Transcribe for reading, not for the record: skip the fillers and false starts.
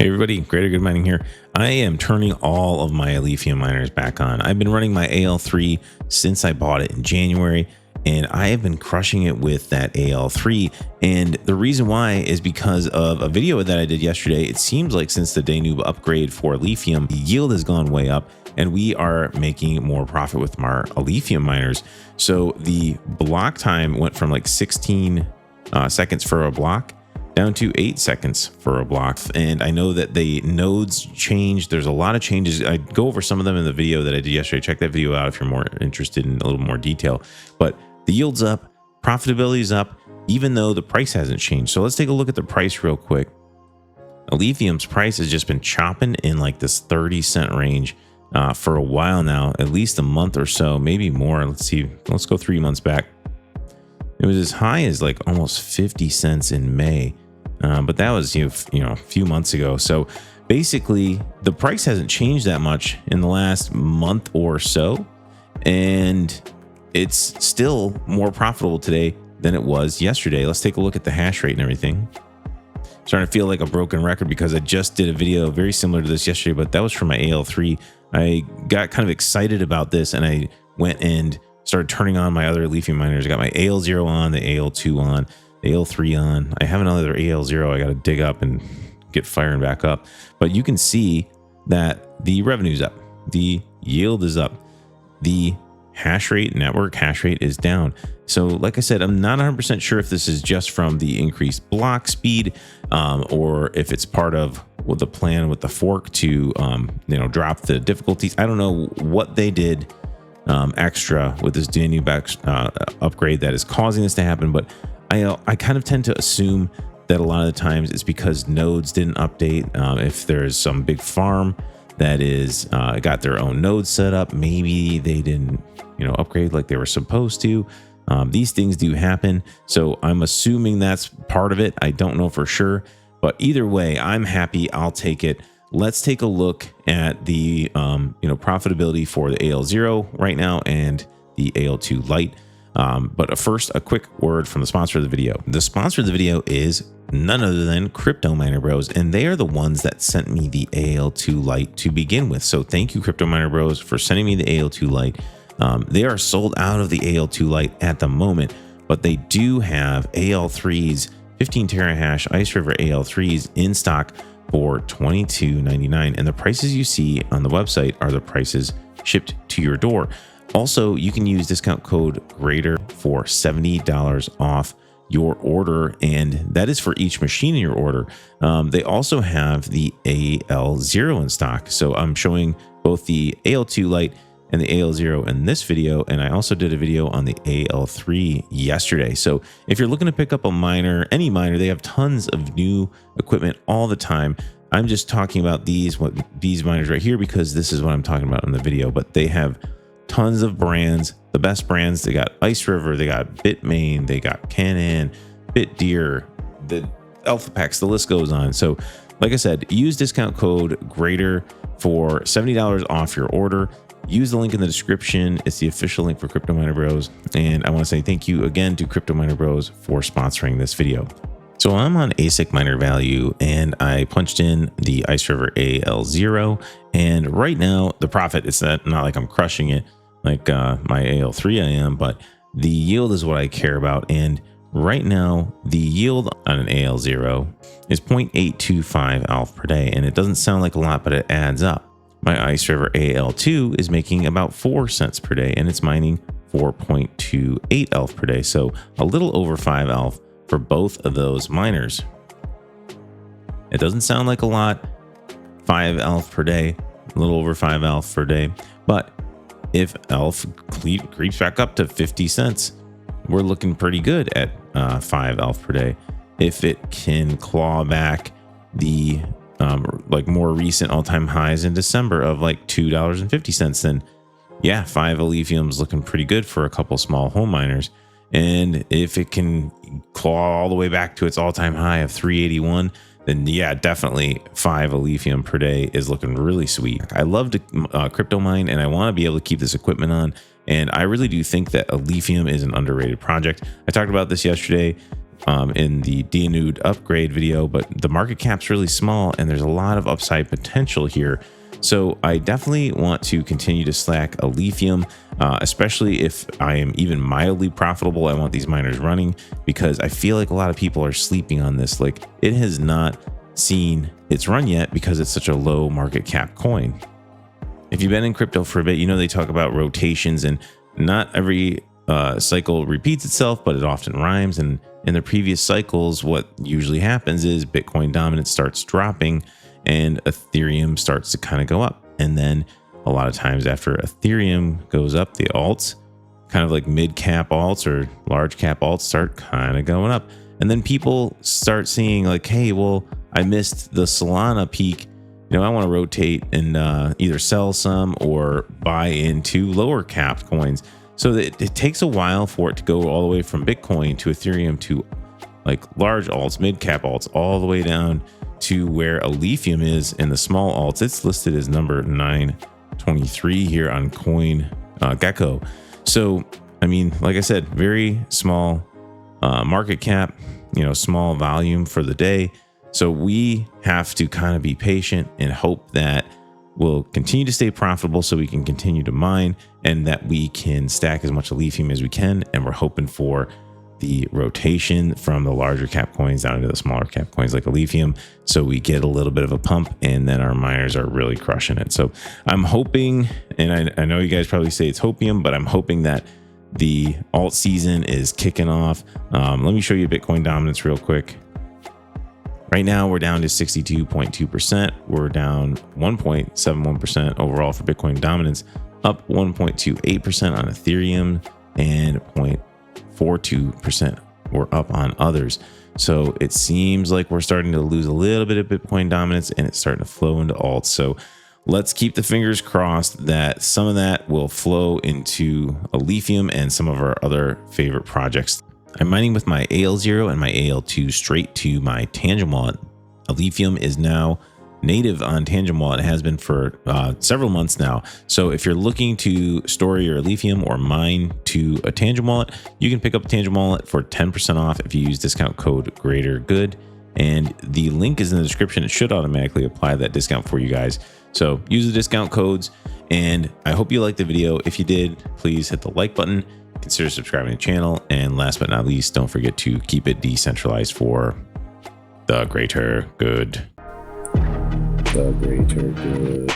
Hey everybody, Greater Good Mining here. I am turning all of my Alephium miners back on. I've been running my AL3 since I bought it in January, and I have been crushing it with that AL3. And the reason why is because of a video that I did yesterday. It seems like since the Danube upgrade for Alephium, the yield has gone way up, and we are making more profit with our Alephium miners. So the block time went from like 16 seconds for a block down to 8 seconds for a block. And I know that the nodes changed. There's a lot of changes. I go over some of them in the video that I did yesterday. Check that video out if you're more interested in a little more detail. But the yield's up, profitability is up, even though the price hasn't changed. So let's take a look at the price real quick. Alephium's price has just been chopping in like this 30-cent range for a while now, at least a month or so, maybe more. Let's see. Let's go 3 months back. It was as high as like almost 50 cents in May. But that was, a few months ago. So basically the price hasn't changed that much in the last month or so. And it's still more profitable today than it was yesterday. Let's take a look at the hash rate and everything. Starting to feel like a broken record because I just did a video very similar to this yesterday, but that was from my AL3. I got kind of excited about this and I went and started turning on my other Alephium miners. I got my AL0 on, the AL2 on, the AL3 on. I have another AL0 I got to dig up and get firing back up. But you can see that the revenue's up, the yield is up, the hash rate, network hash rate is down. So like I said, I'm not 100% sure if this is just from the increased block speed or if it's part of the plan with the fork to drop the difficulties. I don't know what they did extra with this Danube upgrade that is causing this to happen, but I kind of tend to assume that a lot of the times it's because nodes didn't update. If there's some big farm that is got their own nodes set up, maybe they didn't upgrade like they were supposed to. These things do happen, so I'm assuming that's part of it. I don't know for sure, but either way, I'm happy. I'll take it. Let's take a look at the profitability for the AL0 right now and the AL2 Lite. But first, a quick word from the sponsor of the video. The sponsor of the video is none other than Crypto Miner Bros, and they are the ones that sent me the AL2 Lite to begin with. So thank you, Crypto Miner Bros, for sending me the AL2 Lite. They are sold out of the AL2 Lite at the moment, but they do have AL3s, 15 terahash Ice River AL3s in stock for $22.99, and the prices you see on the website are the prices shipped to your door. Also, you can use discount code GREATER for $70 off your order, and that is for each machine in your order. They also have the AL0 in stock, so I'm showing both the AL2 Lite and the AL0 in this video, and I also did a video on the AL3 yesterday. So if you're looking to pick up a miner, any miner, they have tons of new equipment all the time. I'm just talking about these miners right here because this is what I'm talking about in the video, but they have tons of brands, the best brands. They got Ice River, they got Bitmain, they got Canaan, Bitdeer, the Alpha Packs, the list goes on. So like I said, use discount code GREATER for $70 off your order. Use the link in the description. It's the official link for Crypto Miner Bros. And I want to say thank you again to Crypto Miner Bros for sponsoring this video. So I'm on ASIC Miner Value and I punched in the Ice River AL0. And right now the profit, it's not like I'm crushing it like my AL3 I am, but the yield is what I care about. And right now the yield on an AL0 is 0.825 ALF per day. And it doesn't sound like a lot, but it adds up. My Ice River AL2 is making about 4 cents per day and it's mining 4.28 ALF per day. So a little over 5 ALF for both of those miners. It doesn't sound like a lot, 5 ALF per day, a little over 5 ALF per day. But if ALF creeps back up to 50 cents, we're looking pretty good at 5 ALF per day. If it can claw back the like more recent all-time highs in December of like $2.50, then yeah, 5 Alephium's looking pretty good for a couple small home miners. And if it can claw all the way back to its all-time high of 381, then yeah, definitely 5 Alephium per day is looking really sweet. I love to crypto mine and I want to be able to keep this equipment on. And I really do think that Alephium is an underrated project. I talked about this yesterday. in the Dianud upgrade video, but the market cap's really small and there's a lot of upside potential here. So I definitely want to continue to stack Alephium, especially if I am even mildly profitable. I want these miners running because I feel like a lot of people are sleeping on this. Like, it has not seen its run yet because it's such a low market cap coin. If you've been in crypto for a bit, you know they talk about rotations, and not every cycle repeats itself, but it often rhymes. And in the previous cycles, what usually happens is Bitcoin dominance starts dropping and Ethereum starts to kind of go up. And then a lot of times after Ethereum goes up, the alts, kind of like mid cap alts or large cap alts, start kind of going up. And then people start seeing like, hey, well, I missed the Solana peak. You know, I want to rotate and either sell some or buy into lower capped coins. So it takes a while for it to go all the way from Bitcoin to Ethereum to like large alts, mid cap alts, all the way down to where Alephium is in the small alts. It's listed as number 923 here on CoinGecko. So, I mean, like I said, very small market cap, you know, small volume for the day. So we have to kind of be patient and hope that we'll continue to stay profitable so we can continue to mine and that we can stack as much Alephium as we can. And we're hoping for the rotation from the larger cap coins down into the smaller cap coins like Alephium, so we get a little bit of a pump and then our miners are really crushing it. So I'm hoping, and I know you guys probably say it's hopium, but I'm hoping that the alt season is kicking off. Let me show you Bitcoin dominance real quick. Right now we're down to 62.2%. We're down 1.71% overall for Bitcoin dominance, up 1.28% on Ethereum, and 0.42% we're up on others. So it seems like we're starting to lose a little bit of Bitcoin dominance and it's starting to flow into alts. So let's keep the fingers crossed that some of that will flow into Alephium and some of our other favorite projects. I'm mining with my AL0 and my AL2 straight to my Tangent wallet. Alephium is now native on Tangent wallet. It has been for several months now. So if you're looking to store your Alephium or mine to a Tangent wallet, you can pick up a Tangent wallet for 10% off if you use discount code GreaterGood. And the link is in the description. It should automatically apply that discount for you guys. So use the discount codes. And I hope you liked the video. If you did, please hit the like button. Consider subscribing to the channel. And last but not least, don't forget to keep it decentralized for the greater good. The greater good.